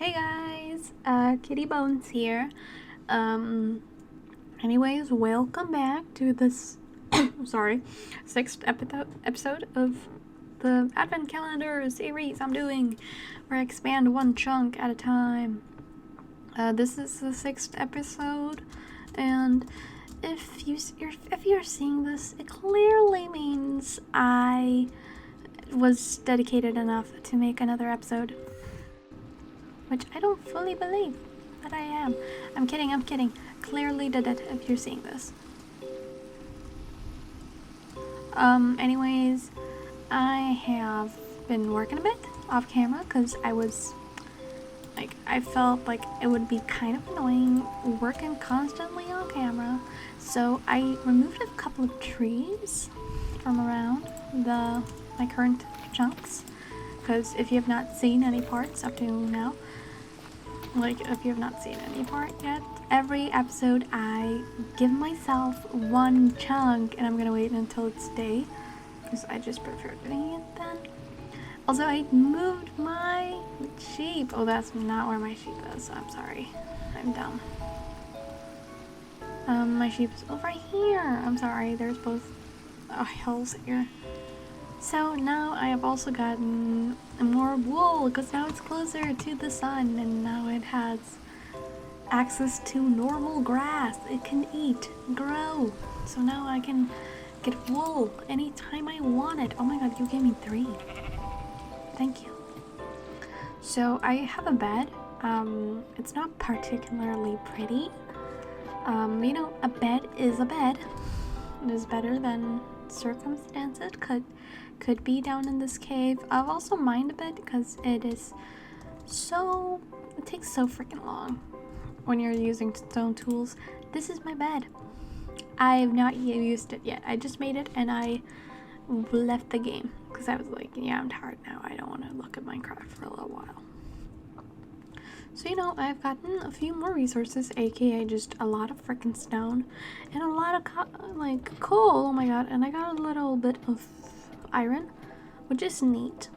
Hey guys, Kitty Bones here. Anyways, welcome back to this, sorry, sixth episode of the Advent Calendar series I'm doing, where I expand one chunk at a time. This is the sixth episode, and if you're seeing this, it clearly means I was dedicated enough to make another episode. Which I don't fully believe that I am. I'm kidding. Clearly did it if you're seeing this. Anyways, I have been working a bit off camera because I felt like it would be kind of annoying working constantly on camera. So I removed a couple of trees from around my current chunks. Because if you have not seen any parts up to now, if you have not seen any part yet, every episode I give myself one chunk, and I'm gonna wait until it's day, because I just prefer doing it then. Also, I moved my sheep. Oh, that's not where my sheep is. I'm sorry. I'm dumb. My sheep's over here. I'm sorry. There's both hills here. So now I have also gotten more wool because now it's closer to the sun and now it has access to normal grass. It can eat, grow. So now I can get wool anytime I want it. Oh my god, you gave me 3. Thank you. So I have a bed. It's not particularly pretty. A bed is a bed. It is better than circumstances could be down in this cave. I've also mined a bit because it takes so freaking long when you're using stone tools. This is my bed. I have not used it yet. I just made it and I left the game because I was like, yeah, I'm tired now. I don't want to look at Minecraft for a little while. So, I've gotten a few more resources, aka just a lot of freaking stone and a lot of coal. Oh my god, and I got a little bit of iron, which is neat.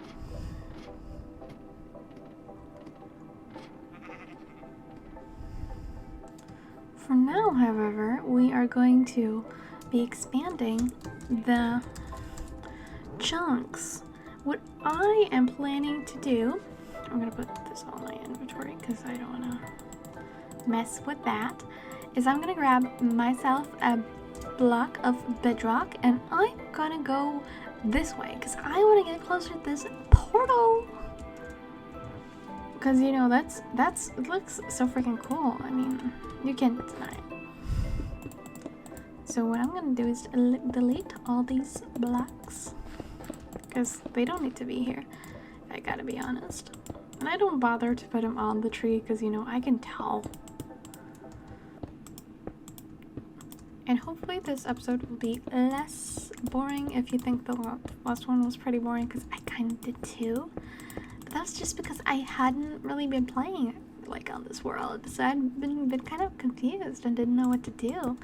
For now, however, we are going to be expanding the chunks. What I am planning to do, I'm gonna put this on my inventory because I don't want to mess with that, is I'm gonna grab myself a block of bedrock and I'm gonna go this way because I want to get closer to this portal because it looks so freaking cool. I mean, you can't deny it. So what I'm gonna do is delete all these blocks because they don't need to be here. I gotta be honest. And I don't bother to put them on the tree because, I can tell. And hopefully this episode will be less boring if you think the last one was pretty boring, because I kind of did too. But that's just because I hadn't really been playing on this world. So I'd been kind of confused and didn't know what to do.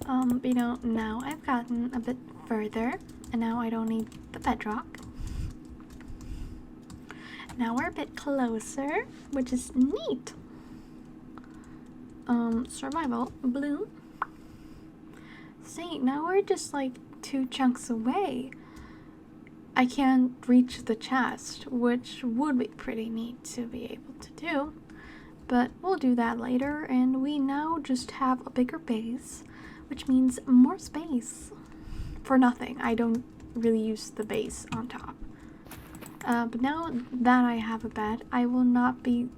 Now I've gotten a bit further and now I don't need the bedrock. Now we're a bit closer, which is neat. Survival bloom. See, now we're just 2 chunks away. I can't reach the chest, which would be pretty neat to be able to do. But we'll do that later, and we now just have a bigger base, which means more space for nothing. I don't really use the base on top. But now that I have a bed, I will not be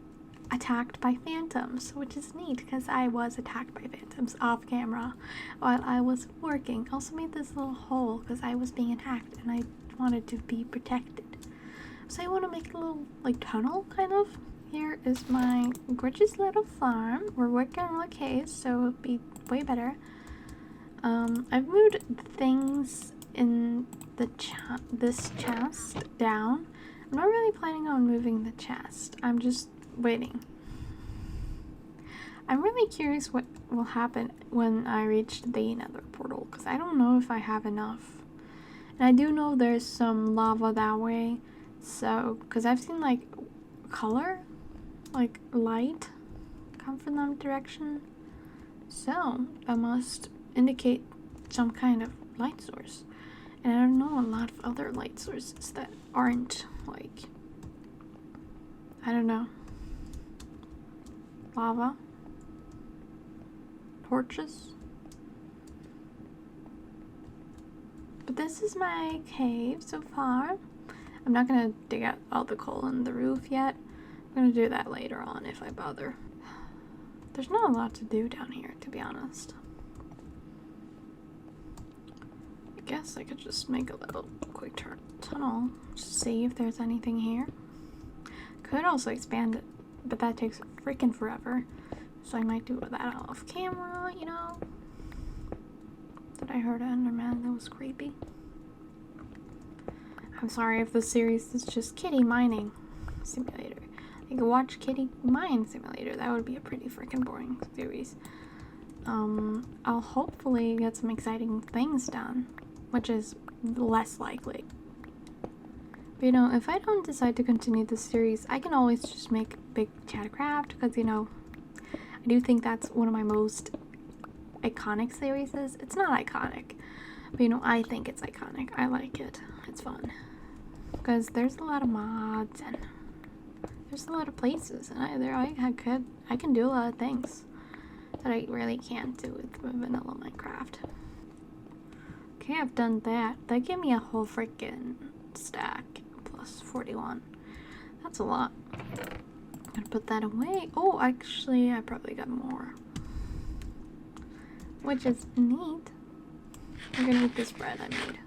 attacked by phantoms, which is neat because I was attacked by phantoms off camera while I was working. I also made this little hole because I was being attacked and I wanted to be protected. So I want to make a little tunnel kind of. Here is my gorgeous little farm. We're working on a cave, so it'll be way better. I've moved things in this chest down. I'm not really planning on moving the chest. I'm just waiting. I'm really curious what will happen when I reach the nether portal because I don't know if I have enough. And I do know there's some lava that way. So, because I've seen color like light come from that direction. So that must indicate some kind of light source. And I don't know a lot of other light sources that aren't like, I don't know, lava, torches. But this is my cave so far. I'm not gonna dig out all the coal in the roof yet. I'm gonna do that later on if I bother. There's not a lot to do down here, to be honest. I guess I could just make a little quick tunnel, just see if there's anything here. Could also expand it, but that takes freaking forever. So I might do that off camera, you know. That I heard an Enderman, that was creepy. I'm sorry if the series is just kitty mining simulator. I could watch Kitty Mine Simulator. That would be a pretty freaking boring series. I'll hopefully get some exciting things done, which is less likely. But, you know, if I don't decide to continue this series, I can always just make Big Chattercraft, because, you know, I do think that's one of my most iconic series. It's not iconic, but, you know, I think it's iconic. I like it. It's fun. Because there's a lot of mods and there's a lot of places, and I can do a lot of things that I really can't do with vanilla Minecraft. Okay, I've done that. That gave me a whole freaking stack plus 41. That's a lot. I'm gonna put that away. Oh, actually, I probably got more, which is neat. I'm gonna eat this bread I made.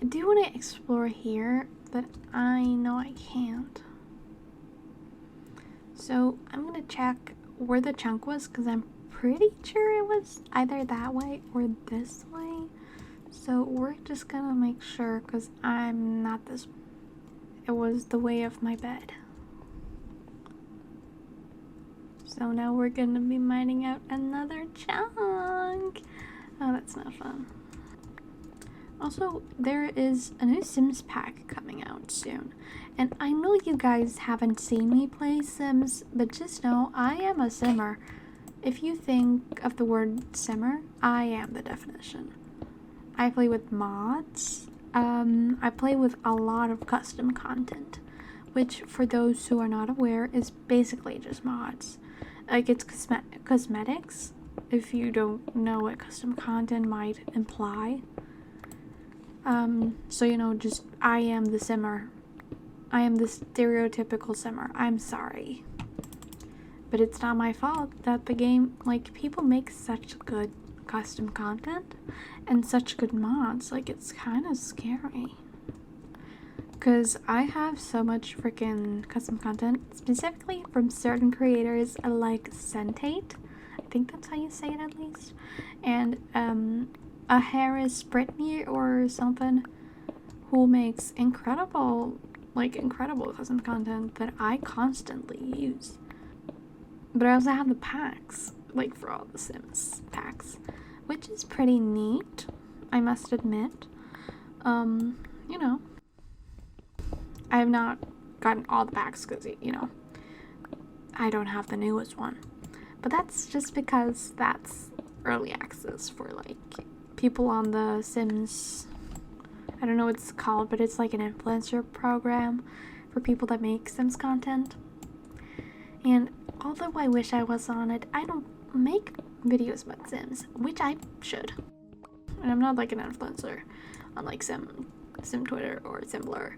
I do want to explore here, but I know I can't. So I'm gonna check where the chunk was, because I'm pretty sure it was either that way or this way. So we're just gonna make sure, because I'm not this. It was the way of my bed. So now we're gonna be mining out another chunk. Oh, that's not fun. Also, there is a new Sims pack coming out soon. And I know you guys haven't seen me play Sims, but just know I am a Simmer. If you think of the word Simmer, I am the definition. I play with mods. I play with a lot of custom content, which, for those who are not aware, is basically just mods. Like, it's cosmetics, if you don't know what custom content might imply. So, you know, just, I am the Simmer. I am the stereotypical Simmer. I'm sorry. But it's not my fault that the game, like, people make such good custom content and such good mods. Like, it's kind of scary. Because I have so much freaking custom content, specifically from certain creators like Sentate. I think that's how you say it, at least. And, a Harris Brittany or something, who makes incredible custom content that I constantly use. But I also have the packs, like for all the Sims packs, which is pretty neat, I must admit. You know, I have not gotten all the packs because, you know, I don't have the newest one. But that's just because that's early access for, like, people on the Sims, I don't know what it's called, but it's like an influencer program for people that make Sims content. And although I wish I was on it, I don't make videos about Sims, which I should. And I'm not like an influencer on like Sim Twitter or Simblr,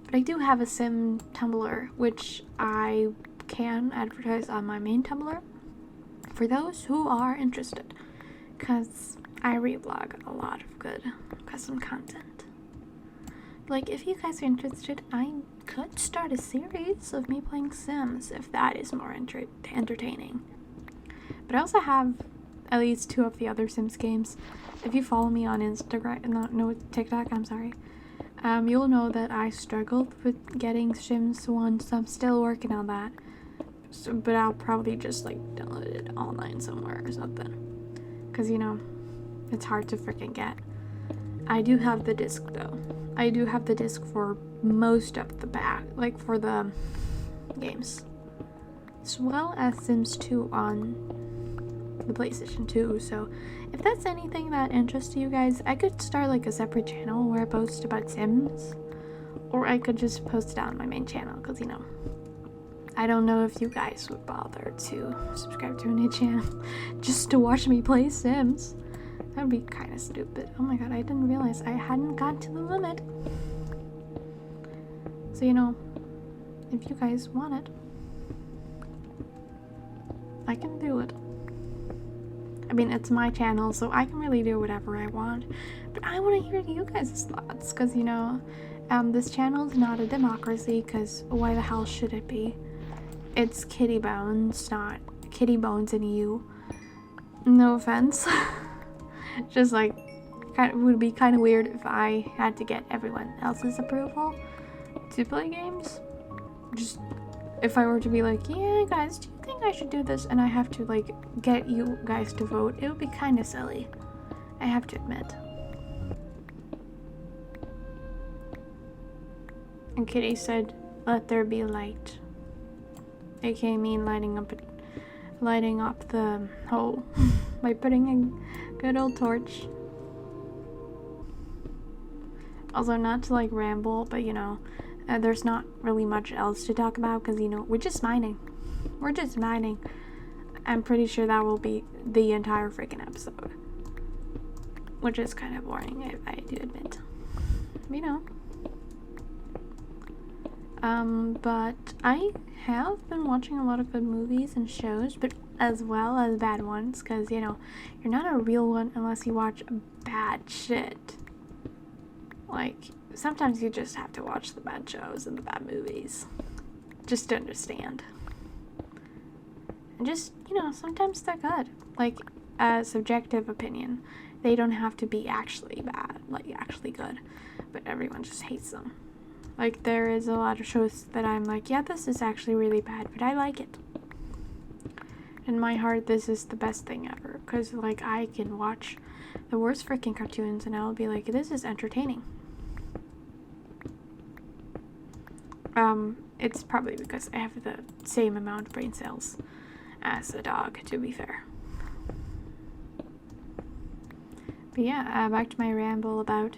but I do have a Sim Tumblr, which I can advertise on my main Tumblr for those who are interested, because I reblog a lot of good custom content. Like, if you guys are interested, I could start a series of me playing Sims if that is more entertaining. But I also have at least 2 of the other Sims games. If you follow me on Instagram, no, TikTok, I'm sorry, you'll know that I struggled with getting Sims 1, so I'm still working on that. So, but I'll probably just like download it online somewhere or something, because, you know, it's hard to freaking get. I do have the disc though. I do have the disc for most of the back, like for the games, as well as Sims 2 on the PlayStation 2. So if that's anything that interests you guys, I could start like a separate channel where I post about Sims, or I could just post it on my main channel, because you know, I don't know if you guys would bother to subscribe to a new channel just to watch me play Sims. That would be kind of stupid. Oh my god, I didn't realize I hadn't got to the limit. So you know, if you guys want it, I can do it. I mean, it's my channel, so I can really do whatever I want. But I want to hear you guys' thoughts, because, you know, this channel is not a democracy, because why the hell should it be? It's Kitty Bones, not Kitty Bones and you. No offense. Just like, it would be kind of weird if I had to get everyone else's approval to play games. Just if I were to be like, yeah guys, do you think I should do this, and I have to like get you guys to vote, it would be kind of silly, I have to admit. And Kitty said, let there be light, aka me lighting up the hole by putting a good old torch. Also, not to like ramble, but you know, there's not really much else to talk about, because you know, we're just mining. I'm pretty sure that will be the entire freaking episode, which is kind of boring, I do admit, you know. But I have been watching a lot of good movies and shows, but as well as bad ones, because you know, you're not a real one unless you watch bad shit. Like, sometimes you just have to watch the bad shows and the bad movies just to understand. And just, you know, sometimes they're good. Like, a subjective opinion. They don't have to be actually bad, like actually good, but everyone just hates them. Like, there is a lot of shows that I'm like, yeah, this is actually really bad, but I like it. In my heart, this is the best thing ever, because like, I can watch the worst freaking cartoons and I'll be like, this is entertaining. It's probably because I have the same amount of brain cells as a dog, to be fair. But yeah, back to my ramble about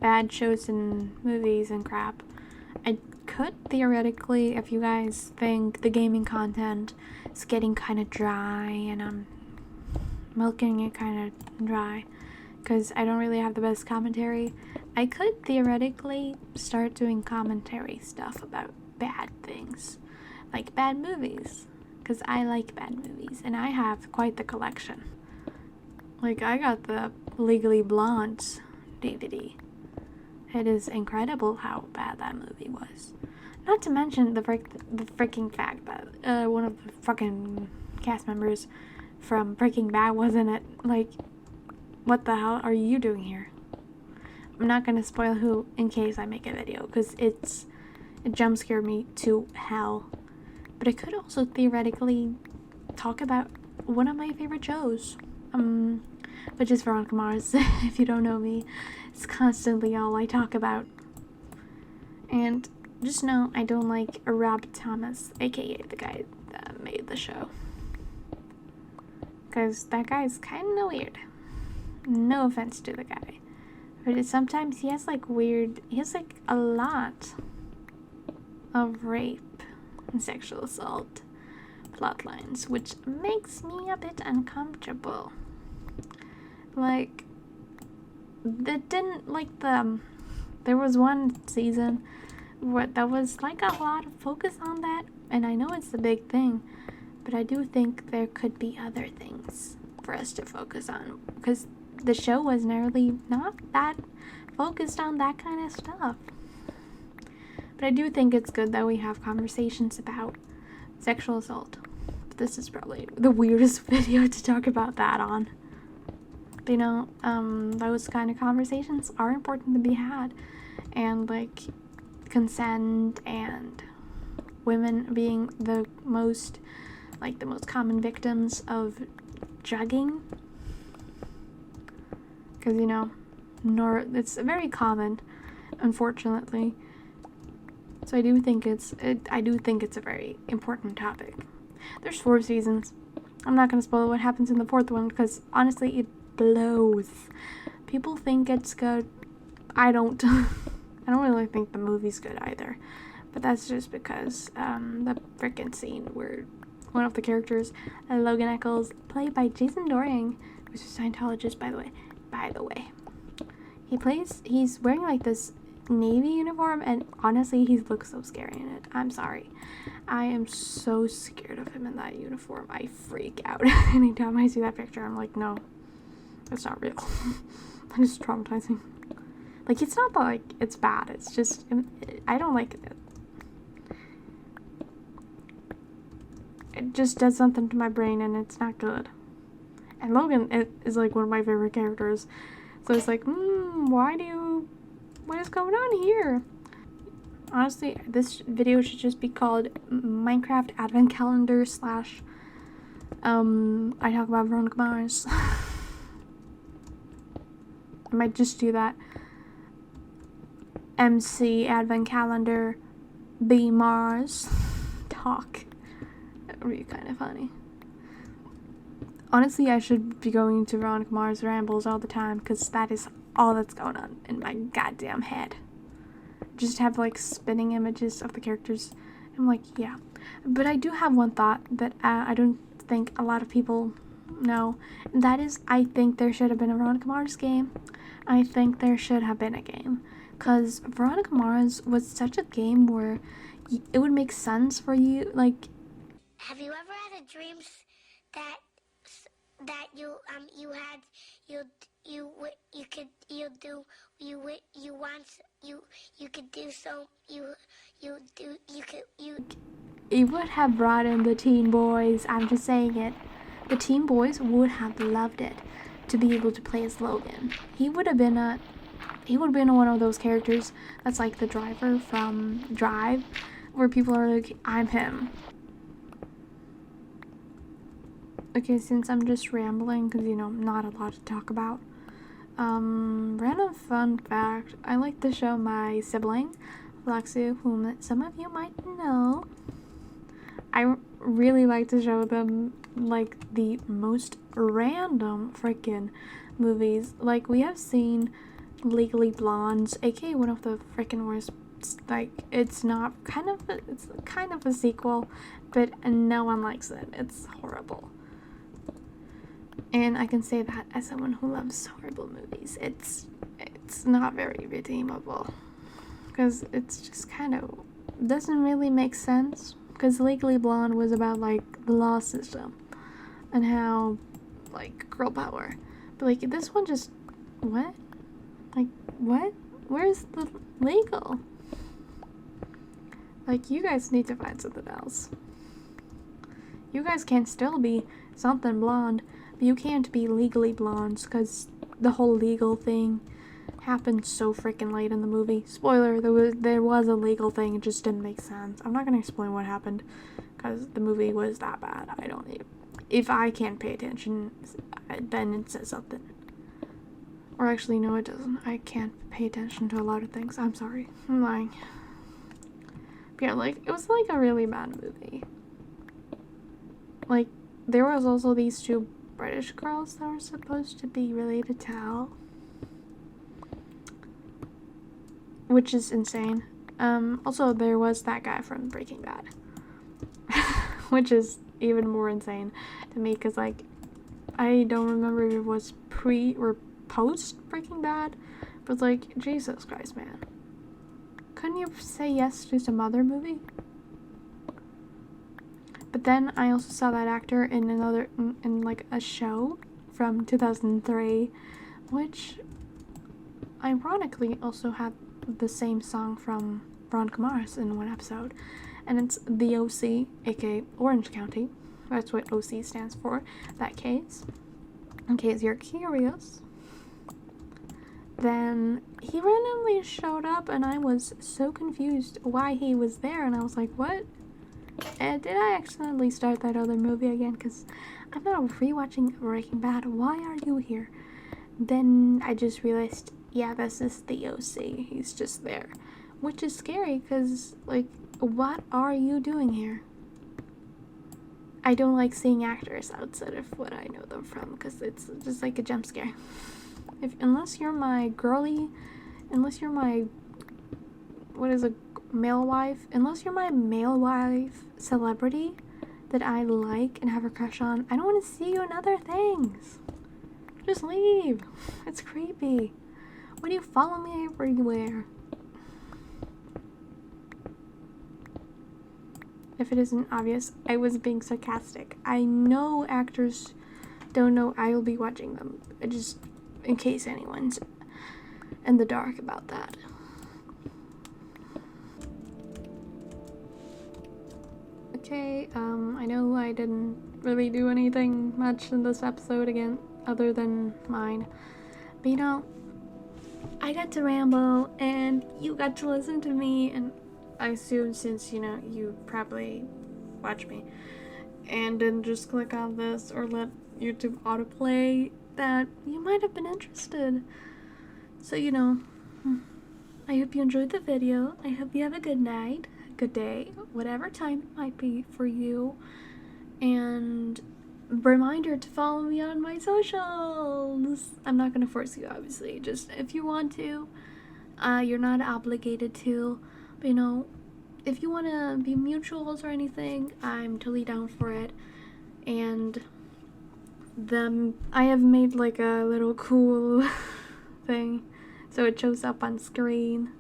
bad shows and movies and crap. I could theoretically, if you guys think the gaming content is getting kind of dry and I'm milking it kind of dry, because I don't really have the best commentary, I could theoretically start doing commentary stuff about bad things, like bad movies, because I like bad movies, and I have quite the collection. Like, I got the Legally Blonde DVD. It is incredible how bad that movie was. Not to mention the freaking fact that one of the fucking cast members from Breaking Bad was in it. Like, what the hell are you doing here? I'm not gonna spoil who in case I make a video, because it jump scared me to hell. But I could also theoretically talk about one of my favorite shows, which is Veronica Mars. If you don't know me, it's constantly all I talk about. And just know I don't like Rob Thomas, aka the guy that made the show, because that guy's kind of weird. No offense to the guy, but sometimes he has like a lot of rape and sexual assault plot lines, which makes me a bit uncomfortable. Like, that didn't, like, there was one season where there was like a lot of focus on that, and I know it's the big thing, but I do think there could be other things for us to focus on, because the show was nearly not that focused on that kind of stuff. But I do think it's good that we have conversations about sexual assault. But this is probably the weirdest video to talk about that on. But, you know, those kind of conversations are important to be had. And, like, consent and women being the most common victims of drugging. Because, you know, it's very common, unfortunately. So I do think it's a very important topic. There's 4 seasons. I'm not gonna spoil what happens in the 4th one because honestly it blows. People think it's good. I don't. I don't really think the movie's good either. But that's just because the frickin' scene where one of the characters, Logan Echolls, played by Jason Dohring, who's a Scientologist, by the way. He's wearing like this navy uniform, and honestly, he looks so scary in it. I'm sorry. I am so scared of him in that uniform. I freak out anytime I see that picture. I'm like, no, that's not real. That is traumatizing. Like, it's not that, like, it's bad. It's just, I don't like it. It just does something to my brain, and it's not good. And Logan is, like, one of my favorite characters. So it's like, what is going on here? Honestly, this video should just be called Minecraft Advent Calendar / I talk about Veronica Mars. I might just do that. MC Advent Calendar B Mars talk. That would be kind of funny. Honestly, I should be going to Veronica Mars rambles all the time because that is all that's going on in my goddamn head. Just have like spinning images of the characters. I'm like, yeah. But I do have one thought that I don't think a lot of people know. And that is, I think there should have been a Veronica Mars game. I think there should have been a game. Because Veronica Mars was such a game where it would make sense for you, like... Have you ever had a dream that It would have brought in the teen boys. I'm just saying it. The teen boys would have loved it to be able to play as Logan. He would have been one of those characters that's like the driver from Drive, where people are like, I'm him. Okay, since I'm just rambling, because, not a lot to talk about. Random fun fact, I like to show my sibling, Lexi, whom some of you might know. I really like to show them, like, the most random freaking movies. Like, we have seen Legally Blondes, aka one of the freaking worst. Like, it's kind of a sequel, but no one likes it. It's horrible. And I can say that as someone who loves horrible movies. It's not very redeemable. Because it's just kind of doesn't really make sense. Because Legally Blonde was about, like, the law system. And how, like, girl power. But, like, this one just... What? Like, what? Where's the legal? Like, you guys need to find something else. You guys can still be something blonde, but you can't be legally blondes, because the whole legal thing happened so freaking late in the movie. Spoiler, there was a legal thing, it just didn't make sense. I'm not going to explain what happened, because the movie was that bad. If I can't pay attention, then it says something. Or actually, no, it doesn't. I can't pay attention to a lot of things. I'm sorry. I'm lying. But yeah, like, it was like a really bad movie. Like, there was also these 2 British girls that were supposed to be related to Al. Which is insane. Also, there was that guy from Breaking Bad. Which is even more insane to me, because, like, I don't remember if it was pre or post Breaking Bad, but, like, Jesus Christ, man. Couldn't you say yes to some other movie? But then I also saw that actor in like a show from 2003, which ironically also had the same song from Veronica Mars in one episode, and it's the OC, aka Orange County. That's what OC stands for, that case. In case you're curious. Then he randomly showed up, and I was so confused why he was there, and I was like, what? And did I accidentally start that other movie again? Because I'm not rewatching Breaking Bad. Why are you here? Then I just realized, yeah, this is the OC. He's just there. which is scary because, like, what are you doing here? I don't like seeing actors outside of what I know them from because it's just like a jump scare. Unless you're my girly, unless you're my, what is a male wife? Unless you're my male wife celebrity that I like and have a crush on, I don't want to see you in other things. Just leave. It's creepy. Why do you follow me everywhere? If it isn't obvious, I was being sarcastic. I know actors don't know I will be watching them. Just in case anyone's in the dark about that. Okay, I know I didn't really do anything much in this episode again, other than mine. But you know, I got to ramble and you got to listen to me, and I assume since, you know, you probably watch me and didn't just click on this or let YouTube autoplay, that you might have been interested. So, you know, I hope you enjoyed the video. I hope you have a good night, good day, whatever time it might be for you. And reminder to follow me on my socials. I'm not gonna force you, obviously. Just if you want to, you're not obligated to. But you know, if you want to be mutuals or anything, I'm totally down for it. And I have made like a little cool thing so it shows up on screen.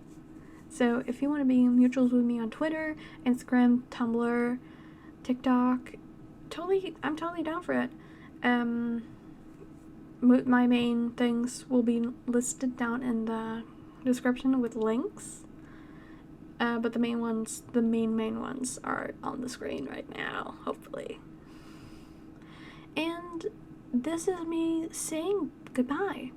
So if you want to be mutuals with me on Twitter, Instagram, Tumblr, TikTok, I'm totally down for it. My main things will be listed down in the description with links. But the main ones are on the screen right now, hopefully. And this is me saying goodbye.